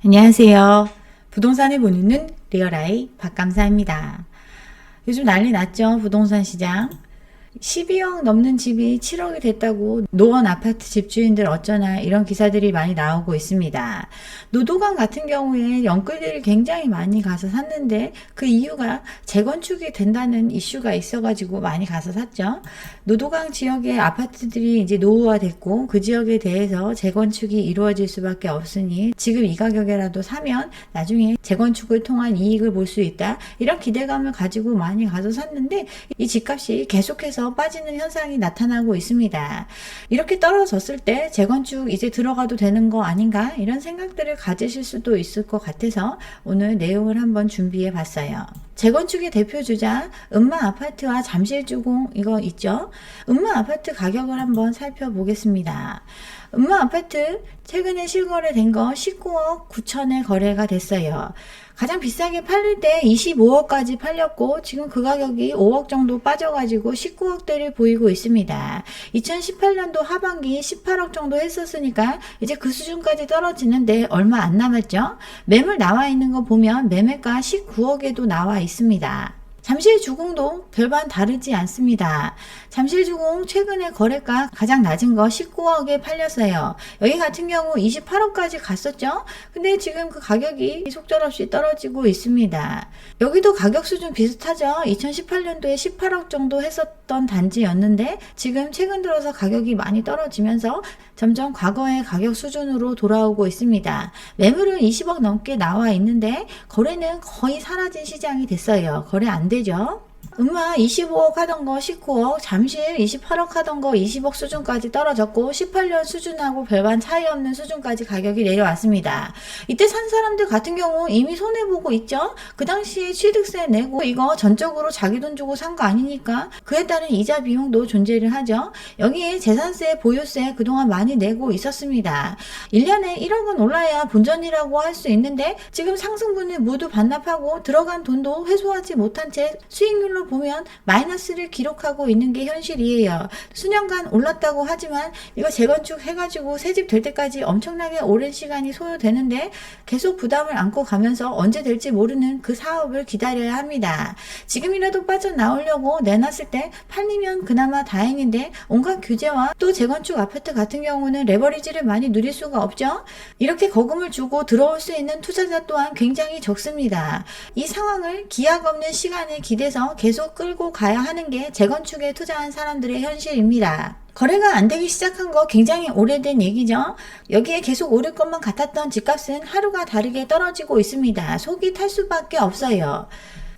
안녕하세요. 부동산을 보는 눈 리얼아이 박감사입니다. 요즘 난리 났죠, 부동산 시장. 12억 넘는 집이 7억이 됐다고 노원 아파트 집주인들 어쩌나 이런 기사들이 많이 나오고 있습니다. 노도강 같은 경우에 연끌들이 굉장히 많이 가서 샀는데 그 이유가 재건축이 된다는 이슈가 있어가지고 많이 가서 샀죠. 노도강 지역의 아파트들이 이제 노후화됐고 그 지역에 대해서 재건축이 이루어질 수밖에 없으니 지금 이 가격에라도 사면 나중에 재건축을 통한 이익을 볼 수 있다, 이런 기대감을 가지고 많이 가서 샀는데 이 집값이 계속해서 빠지는 현상이 나타나고 있습니다. 이렇게 떨어졌을 때 재건축 이제 들어가도 되는 거 아닌가, 이런 생각들을 가지실 수도 있을 것 같아서 오늘 내용을 한번 준비해 봤어요. 재건축의 대표주자 음마아파트와 잠실주공 이거 있죠. 음마아파트 가격을 한번 살펴보겠습니다. 음마아파트 최근에 실거래된 거 19억 9천에 거래가 됐어요. 가장 비싸게 팔릴 때 25억까지 팔렸고 지금 그 가격이 5억 정도 빠져가지고 19억대를 보이고 있습니다. 2018년도 하반기 18억 정도 했었으니까 이제 그 수준까지 떨어지는데 얼마 안 남았죠. 매물 나와 있는 거 보면 매매가 19억에도 나와 있습니다. 잠실주공도 별반 다르지 않습니다. 잠실주공 최근에 거래가 가장 낮은 거 19억에 팔렸어요. 여기 같은 경우 28억까지 갔었죠. 근데 지금 그 가격이 속절없이 떨어지고 있습니다. 여기도 가격 수준 비슷하죠. 2018년도에 18억 정도 했었던 단지였는데 지금 최근 들어서 가격이 많이 떨어지면서 점점 과거의 가격 수준으로 돌아오고 있습니다. 매물은 20억 넘게 나와 있는데 거래는 거의 사라진 시장이 됐어요. 거래 안 되죠. 음마 25억 하던 거 19억, 잠실 28억 하던 거 20억 수준까지 떨어졌고 18년 수준하고 별반 차이 없는 수준까지 가격이 내려왔습니다. 이때 산 사람들 같은 경우 이미 손해보고 있죠. 그 당시에 취득세 내고 이거 전적으로 자기 돈 주고 산 거 아니니까 그에 따른 이자 비용도 존재를 하죠. 여기에 재산세, 보유세 그동안 많이 내고 있었습니다. 1년에 1억은 올라야 본전이라고 할 수 있는데 지금 상승분을 모두 반납하고 들어간 돈도 회수하지 못한 채 수익률로 보면 마이너스를 기록하고 있는 게 현실이에요. 수년간 올랐다고 하지만 이거 재건축 해가지고 새집 될 때까지 엄청나게 오랜 시간이 소요되는데 계속 부담을 안고 가면서 언제 될지 모르는 그 사업을 기다려야 합니다. 지금이라도 빠져나오려고 내놨을 때 팔리면 그나마 다행인데 온갖 규제와 또 재건축 아파트 같은 경우는 레버리지를 많이 누릴 수가 없죠. 이렇게 거금을 주고 들어올 수 있는 투자자 또한 굉장히 적습니다. 이 상황을 기약 없는 시간에 기대서 계속 끌고 가야 하는 게 재건축에 투자한 사람들의 현실입니다. 거래가 안 되기 시작한 거 굉장히 오래된 얘기죠. 여기에 계속 오를 것만 같았던 집값은 하루가 다르게 떨어지고 있습니다. 속이 탈 수밖에 없어요.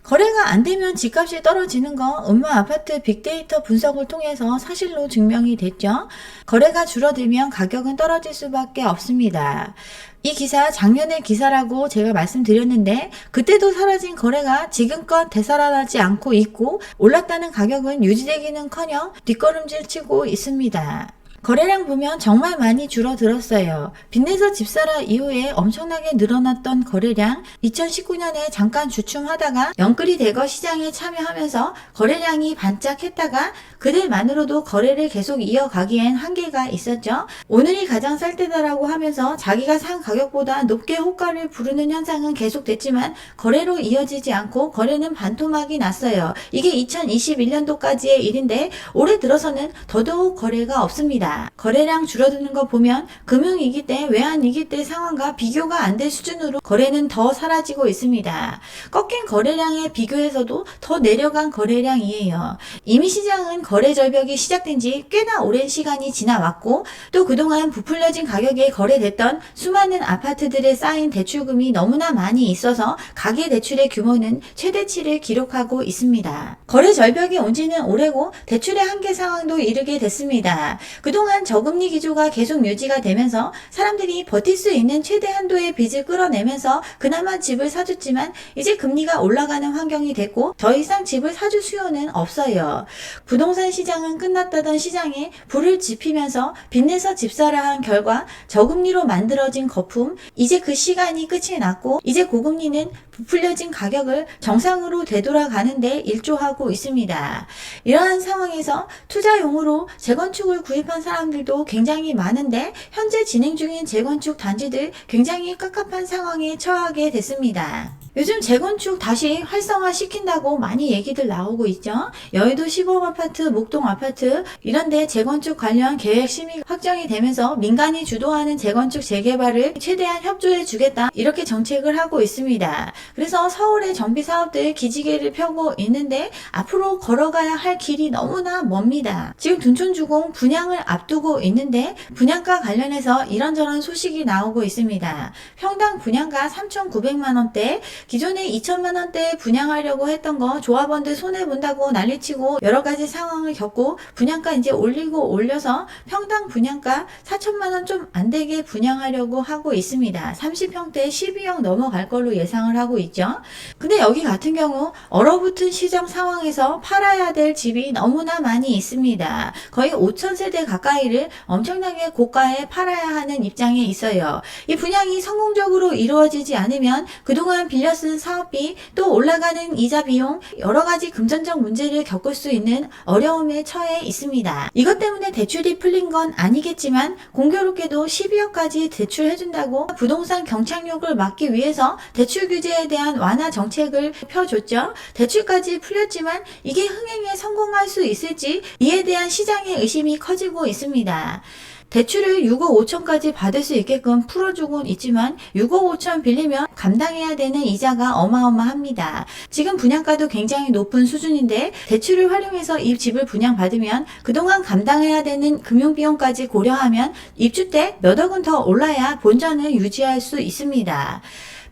거래가 안 되면 집값이 떨어지는 거 음마아파트 빅데이터 분석을 통해서 사실로 증명이 됐죠. 거래가 줄어들면 가격은 떨어질 수밖에 없습니다. 이 기사 작년의 기사라고 제가 말씀드렸는데 그때도 사라진 거래가 지금껏 되살아나지 않고 있고 올랐다는 가격은 유지되기는커녕 뒷걸음질 치고 있습니다. 거래량 보면 정말 많이 줄어들었어요. 빚내서 집사라 이후에 엄청나게 늘어났던 거래량, 2019년에 잠깐 주춤하다가 영끌이 대거 시장에 참여하면서 거래량이 반짝했다가 그들만으로도 거래를 계속 이어가기엔 한계가 있었죠. 오늘이 가장 쌀 때다라고 하면서 자기가 산 가격보다 높게 호가를 부르는 현상은 계속됐지만 거래로 이어지지 않고 거래는 반토막이 났어요. 이게 2021년도까지의 일인데 올해 들어서는 더더욱 거래가 없습니다. 거래량 줄어드는 거 보면 금융위기 때, 외환위기 때 상황과 비교가 안 될 수준으로 거래는 더 사라지고 있습니다. 꺾인 거래량에 비교해서도 더 내려간 거래량이에요. 이미 시장은 거래 절벽이 시작된 지 꽤나 오랜 시간이 지나왔고 또 그동안 부풀려진 가격에 거래됐던 수많은 아파트들에 쌓인 대출금이 너무나 많이 있어서 가계대출의 규모는 최대치를 기록하고 있습니다. 거래 절벽이 온 지는 오래고 대출의 한계 상황도 이르게 됐습니다. 그동안 저금리 기조가 계속 유지가 되면서 사람들이 버틸 수 있는 최대 한도의 빚을 끌어내면서 그나마 집을 사줬지만 이제 금리가 올라가는 환경이 됐고 더 이상 집을 사줄 수요는 없어요. 부동산 시장은 끝났다던 시장에 불을 지피면서 빚내서 집사라 한 결과 저금리로 만들어진 거품, 이제 그 시간이 끝이 났고 이제 고금리는 부풀려진 가격을 정상으로 되돌아가는데 일조하고 있습니다. 이러한 상황에서 투자용으로 재건축을 구입한 사람들도 굉장히 많은데 현재 진행 중인 재건축 단지들 굉장히 깝깝한 상황에 처하게 됐습니다. 요즘 재건축 다시 활성화 시킨다고 많이 얘기들 나오고 있죠. 여의도 시범아파트, 목동아파트 이런데 재건축 관련 계획 심의 확정이 되면서 민간이 주도하는 재건축 재개발을 최대한 협조해 주겠다 이렇게 정책을 하고 있습니다. 그래서 서울의 정비 사업들 기지개를 펴고 있는데 앞으로 걸어가야 할 길이 너무나 멉니다. 지금 둔촌주공 분양을 앞두고 있는데 분양가 관련해서 이런저런 소식이 나오고 있습니다. 평당 분양가 3,900만원대, 기존에 2천만원대에 분양하려고 했던 거 조합원들 손해본다고 난리치고 여러가지 상황을 겪고 분양가 이제 올려서 평당 분양가 4천만원 좀 안되게 분양하려고 하고 있습니다. 30평대 12억 넘어갈 걸로 예상을 하고 있죠. 근데 여기 같은 경우 얼어붙은 시장 상황에서 팔아야 될 집이 너무나 많이 있습니다. 거의 5,000세대 가까이를 엄청나게 고가에 팔아야 하는 입장에 있어요. 이 분양이 성공적으로 이루어지지 않으면 그동안 빌려 쓴 사업비 또 올라가는 이자 비용 여러가지 금전적 문제를 겪을 수 있는 어려움에 처해 있습니다. 이것 때문에 대출이 풀린 건 아니겠지만 공교롭게도 12억까지 대출해준다고 부동산 경착륙을 막기 위해서 대출 규제에 대한 완화 정책을 펴줬죠. 대출까지 풀렸지만 이게 흥행에 성공할 수 있을지 이에 대한 시장의 의심이 커지고 있습니다. 대출을 6억 5천까지 받을 수 있게끔 풀어주곤 있지만 6억 5천 빌리면 감당해야 되는 이자가 어마어마합니다. 지금 분양가도 굉장히 높은 수준인데 대출을 활용해서 이 집을 분양받으면 그동안 감당해야 되는 금융비용까지 고려하면 입주 때 몇 억은 더 올라야 본전을 유지할 수 있습니다.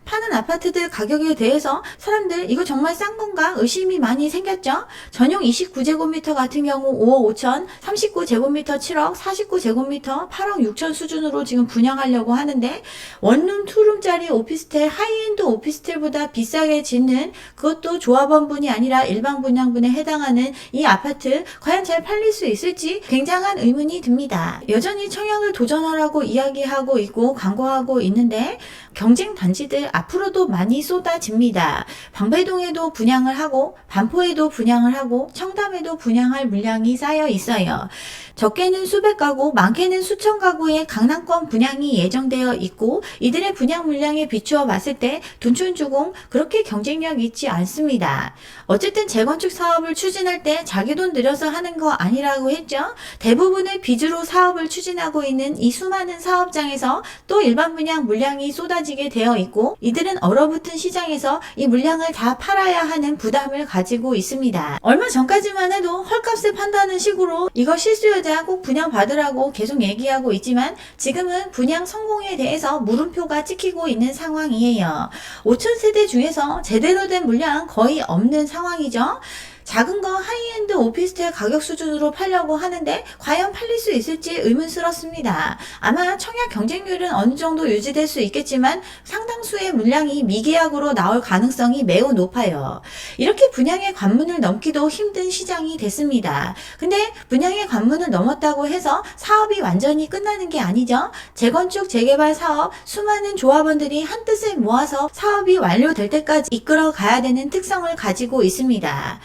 파는 아파트들 가격에 대해서 사람들 이거 정말 싼 건가 의심이 많이 생겼죠. 전용 29제곱미터 같은 경우 5억 5천, 39제곱미터 7억, 49제곱미터 8억 6천 수준으로 지금 분양하려고 하는데 원룸 투룸짜리 오피스텔 하이엔드 오피스텔보다 비싸게 짓는 그것도 조합원분이 아니라 일반 분양분에 해당하는 이 아파트 과연 잘 팔릴 수 있을지 굉장한 의문이 듭니다. 여전히 청약을 도전하라고 이야기하고 있고 광고하고 있는데 경쟁 단지들 앞으로도 많이 쏟아집니다. 방배동에도 분양을 하고 반포에도 분양을 하고 청담에도 분양할 물량이 쌓여 있어요. 적게는 수백 가구, 많게는 수천 가구의 강남권 분양이 예정되어 있고 이들의 분양 물량에 비추어 봤을 때 둔촌주공 그렇게 경쟁력 있지 않습니다. 어쨌든 재건축 사업을 추진할 때 자기 돈 들여서 하는 거 아니라고 했죠. 대부분의 빚으로 사업을 추진하고 있는 이 수많은 사업장에서 또 일반 분양 물량이 쏟아지게 되어 있고 이들은 얼어붙은 시장에서 이 물량을 다 팔아야 하는 부담을 가지고 있습니다. 얼마 전까지만 해도 헐값에 판다는 식으로 이거 실수요자 꼭 분양 받으라고 계속 얘기하고 있지만 지금은 분양 성공에 대해서 물음표가 찍히고 있는 상황이에요. 5,000세대 중에서 제대로 된 물량 거의 없는 상황이죠. 작은 거 하이엔드 오피스텔 가격 수준으로 팔려고 하는데 과연 팔릴 수 있을지 의문스럽습니다. 아마 청약 경쟁률은 어느 정도 유지될 수 있겠지만 상당수의 물량이 미계약으로 나올 가능성이 매우 높아요. 이렇게 분양의 관문을 넘기도 힘든 시장이 됐습니다. 근데 분양의 관문을 넘었다고 해서 사업이 완전히 끝나는 게 아니죠. 재건축 재개발 사업 수많은 조합원들이 한뜻을 모아서 사업이 완료될 때까지 이끌어 가야 되는 특성을 가지고 있습니다.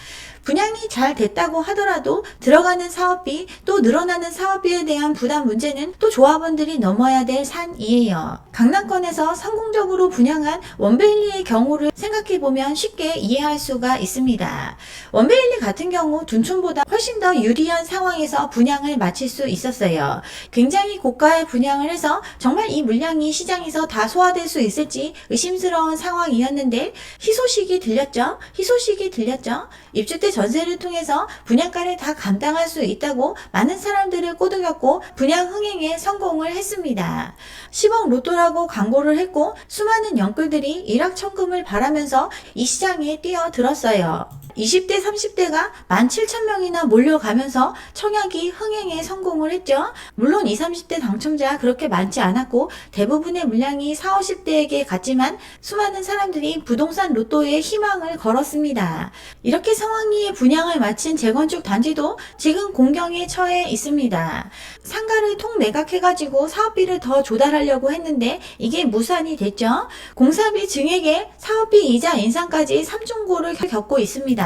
분양이 잘 됐다고 하더라도 들어가는 사업비 또 늘어나는 사업비에 대한 부담 문제는 또 조합원들이 넘어야 될 산이에요. 강남권에서 성공적으로 분양한 원베일리의 경우를 생각해보면 쉽게 이해할 수가 있습니다. 원베일리 같은 경우 둔촌보다 훨씬 더 유리한 상황에서 분양을 마칠 수 있었어요. 굉장히 고가의 분양을 해서 정말 이 물량이 시장에서 다 소화될 수 있을지 의심스러운 상황이었는데 희소식이 들렸죠. 입주 때 전세를 통해서 분양가를 다 감당할 수 있다고 많은 사람들을 꼬드겼고 분양 흥행에 성공을 했습니다. 10억 로또라고 광고를 했고 수많은 영끌들이 일확천금을 바라면서 이 시장에 뛰어들었어요. 20대, 30대가 17,000명이나 몰려가면서 청약이 흥행에 성공을 했죠. 물론 20, 30대 당첨자 그렇게 많지 않았고 대부분의 물량이 40, 50대에게 갔지만 수많은 사람들이 부동산 로또에 희망을 걸었습니다. 이렇게 성황리에 분양을 마친 재건축 단지도 지금 공경에 처해 있습니다. 상가를 통매각해가지고 사업비를 더 조달하려고 했는데 이게 무산이 됐죠. 공사비 증액에 사업비 이자 인상까지 삼중고를 겪고 있습니다.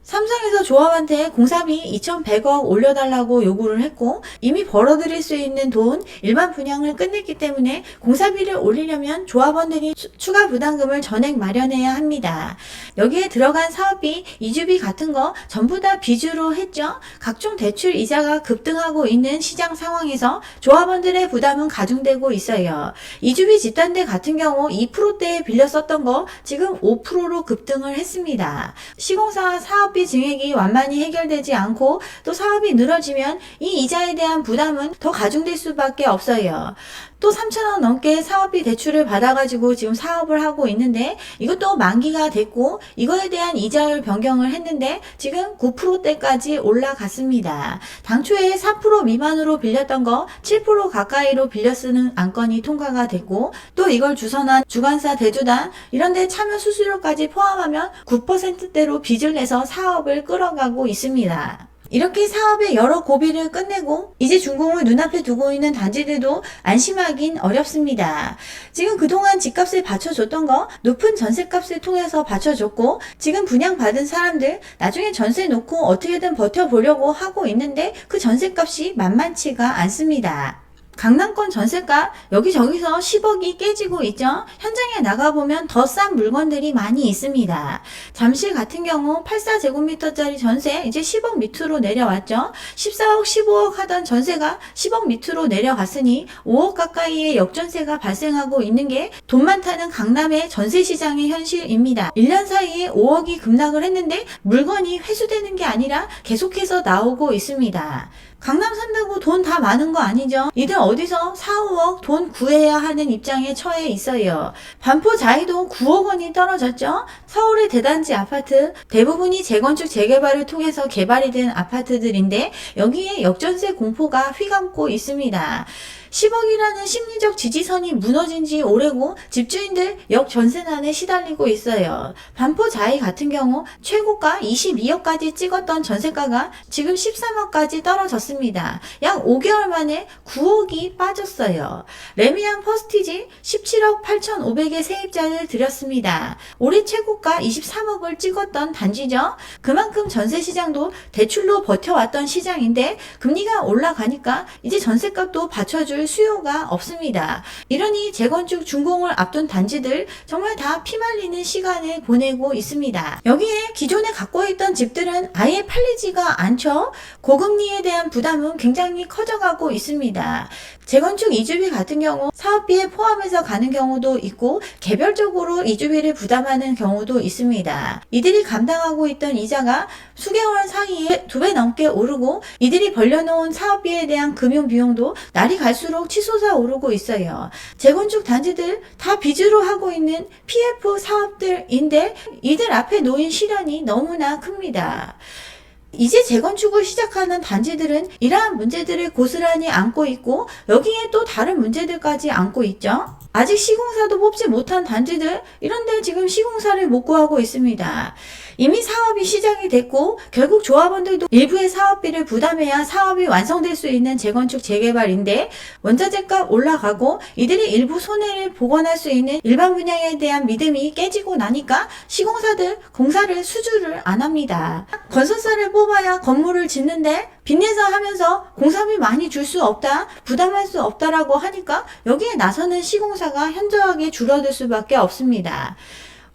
삼성에서 조합한테 공사비 2,100억 올려달라고 요구를 했고 이미 벌어들일 수 있는 돈 일반 분양을 끝냈기 때문에 공사비를 올리려면 조합원들이 추가 부담금을 전액 마련해야 합니다. 여기에 들어간 사업비, 이주비 같은 거 전부 다 빚으로 했죠. 각종 대출 이자가 급등하고 있는 시장 상황에서 조합원들의 부담은 가중되고 있어요. 이주비 집단대 같은 경우 2%대에 빌려 썼던 거 지금 5%로 급등을 했습니다. 시공사 사업비 증액이 완만히 해결되지 않고 또 사업이 늘어지면 이 이자에 대한 부담은 더 가중될 수밖에 없어요. 또 3,000억 넘게 사업비 대출을 받아가지고 지금 사업을 하고 있는데 이것도 만기가 됐고 이거에 대한 이자율 변경을 했는데 지금 9%대까지 올라갔습니다. 당초에 4% 미만으로 빌렸던 거 7% 가까이로 빌려 쓰는 안건이 통과가 됐고 또 이걸 주선한 주관사 대주단 이런데 참여 수수료까지 포함하면 9%대로 빚을 내서 사업을 끌어가고 있습니다. 이렇게 사업의 여러 고비를 끝내고 이제 준공을 눈앞에 두고 있는 단지들도 안심하긴 어렵습니다. 지금 그동안 집값을 받쳐줬던 거 높은 전세값을 통해서 받쳐줬고 지금 분양받은 사람들 나중에 전세 놓고 어떻게든 버텨보려고 하고 있는데 그 전세값이 만만치가 않습니다. 강남권 전세가 여기저기서 10억이 깨지고 있죠. 현장에 나가보면 더 싼 물건들이 많이 있습니다. 잠실 같은 경우 84제곱미터짜리 전세 이제 10억 밑으로 내려왔죠. 14억 15억 하던 전세가 10억 밑으로 내려갔으니 5억 가까이의 역전세가 발생하고 있는 게 돈 많다는 강남의 전세시장의 현실입니다. 1년 사이에 5억이 급락을 했는데 물건이 회수되는 게 아니라 계속해서 나오고 있습니다. 강남 산다고 돈 다 많은 거 아니죠? 이들 어디서 4, 5억 돈 구해야 하는 입장에 처해 있어요. 반포 자이도 9억 원이 떨어졌죠? 서울의 대단지 아파트 대부분이 재건축 재개발을 통해서 개발이 된 아파트들인데 여기에 역전세 공포가 휘감고 있습니다. 10억이라는 심리적 지지선이 무너진 지 오래고 집주인들 역전세난에 시달리고 있어요. 반포 자이 같은 경우 최고가 22억까지 찍었던 전세가가 지금 13억까지 떨어졌습니다. 약 5개월 만에 9억이 빠졌어요. 레미안 퍼스티지 17억 8,500의 세입자를 들였습니다. 올해 최고가 23억을 찍었던 단지죠. 그만큼 전세시장도 대출로 버텨왔던 시장인데 금리가 올라가니까 이제 전세값도 받쳐줄 수요가 없습니다. 이러니 재건축 준공을 앞둔 단지들 정말 다 피말리는 시간을 보내고 있습니다. 여기에 기존에 갖고 있던 집들은 아예 팔리지가 않죠. 고금리에 대한 부담은 굉장히 커져가고 있습니다. 재건축 이주비 같은 경우 사업비에 포함해서 가는 경우도 있고 개별적으로 이주비를 부담하는 경우도 있습니다. 이들이 감당하고 있던 이자가 수개월 사이에 2배 넘게 오르고 이들이 벌려놓은 사업비에 대한 금융 비용도 날이 갈수록 치솟아 오르고 있어요. 재건축 단지들 다 빚으로 하고 있는 PF 사업들인데 이들 앞에 놓인 시련이 너무나 큽니다. 이제 재건축을 시작하는 단지들은 이러한 문제들을 고스란히 안고 있고 여기에 또 다른 문제들까지 안고 있죠. 아직 시공사도 뽑지 못한 단지들 이런데 지금 시공사를 못 구하고 있습니다. 이미 사업이 시작이 됐고 결국 조합원들도 일부의 사업비를 부담해야 사업이 완성될 수 있는 재건축 재개발인데 원자재값 올라가고 이들이 일부 손해를 복원할 수 있는 일반 분양에 대한 믿음이 깨지고 나니까 시공사들 공사를 수주를 안 합니다. 건설사를 뽑아야 건물을 짓는데 빚내서 하면서 공사비 많이 줄 수 없다, 부담할 수 없다라고 하니까 여기에 나서는 시공사가 현저하게 줄어들 수밖에 없습니다.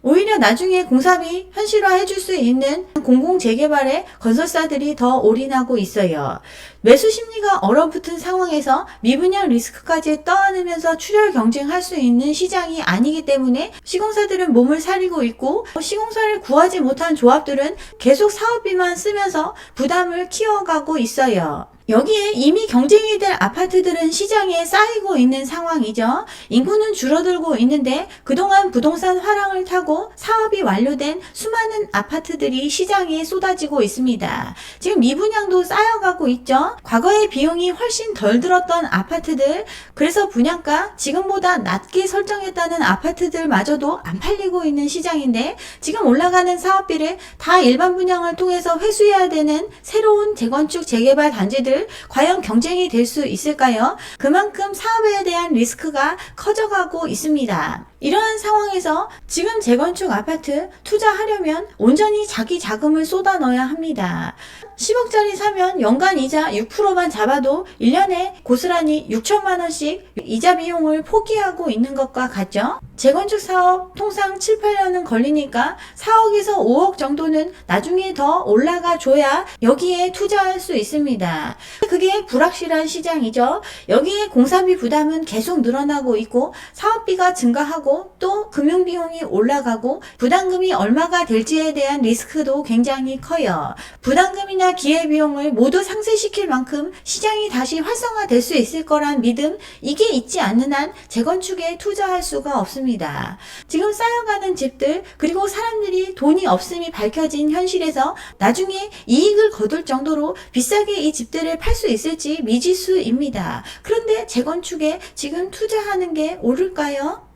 오히려 나중에 공사비 현실화 해줄 수 있는 공공재개발에 건설사들이 더 올인하고 있어요. 매수 심리가 얼어붙은 상황에서 미분양 리스크까지 떠안으면서 출혈 경쟁할 수 있는 시장이 아니기 때문에 시공사들은 몸을 사리고 있고 시공사를 구하지 못한 조합들은 계속 사업비만 쓰면서 부담을 키워가고 있어요. 여기에 이미 경쟁이 될 아파트들은 시장에 쌓이고 있는 상황이죠. 인구는 줄어들고 있는데 그동안 부동산 화랑을 타고 사업이 완료된 수많은 아파트들이 시장에 쏟아지고 있습니다. 지금 미분양도 쌓여가고 있죠. 과거의 비용이 훨씬 덜 들었던 아파트들, 그래서 분양가 지금보다 낮게 설정했다는 아파트들마저도 안 팔리고 있는 시장인데 지금 올라가는 사업비를 다 일반 분양을 통해서 회수해야 되는 새로운 재건축 재개발 단지들 과연 경쟁이 될 수 있을까요? 그만큼 사업에 대한 대한 리스크가 커져가고 있습니다. 이러한 상황에서 지금 재건축 아파트 투자하려면 온전히 자기 자금을 쏟아 넣어야 합니다. 10억짜리 사면 연간 이자 6%만 잡아도 1년에 고스란히 6천만 원씩 이자 비용을 포기하고 있는 것과 같죠? 재건축 사업 통상 7, 8년은 걸리니까 4억에서 5억 정도는 나중에 더 올라가 줘야 여기에 투자할 수 있습니다. 그게 불확실한 시장이죠. 여기에 공사비 부담은 계속 늘어나고 있고 사업비가 증가하고 또 금융비용이 올라가고 부담금이 얼마가 될지에 대한 리스크도 굉장히 커요. 부담금이나 기회비용을 모두 상쇄시킬 만큼 시장이 다시 활성화될 수 있을 거란 믿음, 이게 있지 않는 한 재건축에 투자할 수가 없습니다. 지금 쌓여가는 집들 그리고 사람들이 돈이 없음이 밝혀진 현실에서 나중에 이익을 거둘 정도로 비싸게 이 집들을 팔 수 있을지 미지수입니다. 그런데 재건축에 지금 투자하는 게 옳을까요?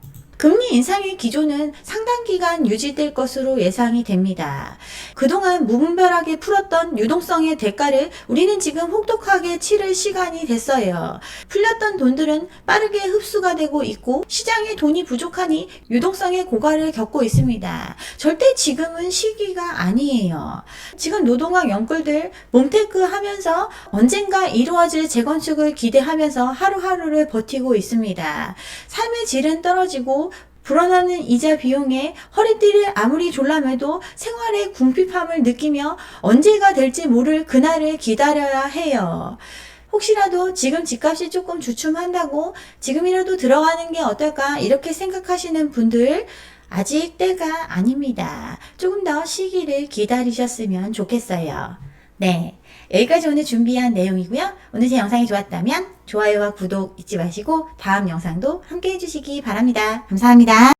금리 인상의 기조는 상당 기간 유지될 것으로 예상이 됩니다. 그동안 무분별하게 풀었던 유동성의 대가를 우리는 지금 혹독하게 치를 시간이 됐어요. 풀렸던 돈들은 빠르게 흡수가 되고 있고 시장에 돈이 부족하니 유동성의 고갈을 겪고 있습니다. 절대 지금은 시기가 아니에요. 지금 노동학 연끌들 몸테크 하면서 언젠가 이루어질 재건축을 기대하면서 하루하루를 버티고 있습니다. 삶의 질은 떨어지고 불어나는 이자 비용에 허리띠를 아무리 졸라매도 생활의 궁핍함을 느끼며 언제가 될지 모를 그날을 기다려야 해요. 혹시라도 지금 집값이 조금 주춤한다고 지금이라도 들어가는 게 어떨까 이렇게 생각하시는 분들 아직 때가 아닙니다. 조금 더 시기를 기다리셨으면 좋겠어요. 네, 여기까지 오늘 준비한 내용이고요. 오늘 제 영상이 좋았다면 좋아요와 구독 잊지 마시고 다음 영상도 함께 해주시기 바랍니다. 감사합니다.